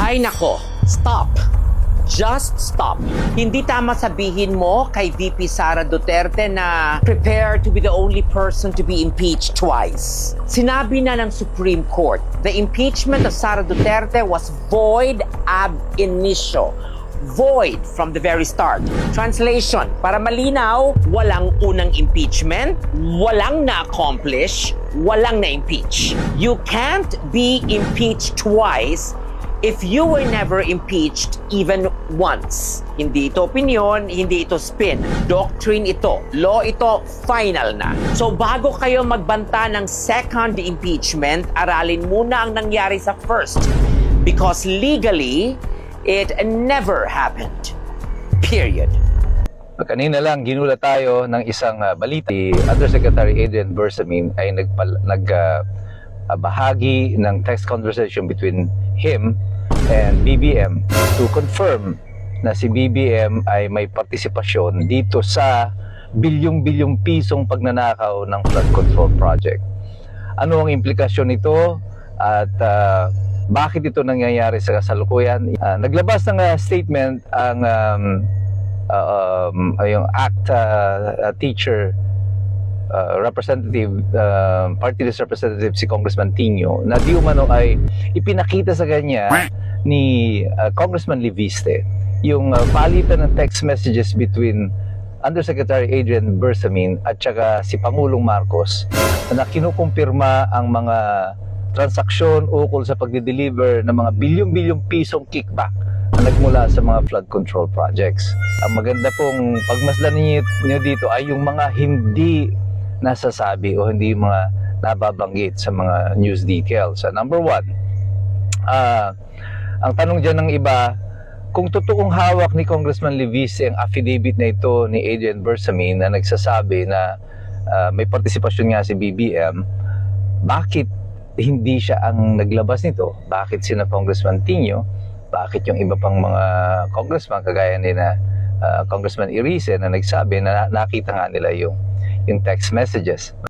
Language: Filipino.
Ay nako, stop. Just stop. Hindi tama sabihin mo kay VP Sara Duterte na prepare to be the only person to be impeached twice. Sinabi na ng Supreme Court, the impeachment of Sara Duterte was void ab initio. Void from the very start. Translation, para malinaw, walang unang impeachment, walang na-accomplish, walang na-impeach. You can't be impeached twice if you were never impeached even once. Hindi ito opinion, hindi ito spin. Doctrine ito. Law ito, final na. So bago kayo magbanta ng second impeachment, aralin muna ang nangyari sa first. Because legally, it never happened. Period. Kanina lang ginulat tayo ng isang balita. Si Undersecretary Adrian Bersamin ay bahagi ng text conversation between him and BBM to confirm na si BBM ay may partisipasyon dito sa bilyong-bilyong pisong pagnanakaw ng flood control project. Ano ang implikasyon nito at bakit ito nangyayari sa kasalukuyan? Naglabas ng statement ang yung ACT teacher representative, party list representative si Congressman Tino na di umano ay ipinakita sa kanya ni Congressman Leviste yung palitan ng text messages between Undersecretary Adrian Bersamin at saka si Pangulong Marcos na kinukumpirma ang mga transaksyon ukol sa pagde-deliver ng mga bilyong-bilyong pisong kickback na nagmula sa mga flood control projects. Ang maganda pong pagmasdan niyo dito ay yung mga hindi nasasabi o hindi mga nababanggit sa mga news details. Number one, ang tanong dyan ng iba, kung totoong hawak ni Congressman Leviste ang affidavit na ito ni Adrian Bersamin na nagsasabi na may partisipasyon nga si BBM, bakit hindi siya ang naglabas nito? Bakit sina Congressman Tino? Bakit yung iba pang mga congressman kagaya ni na Congressman Irice na nagsabi na nakita nga nila yung text messages?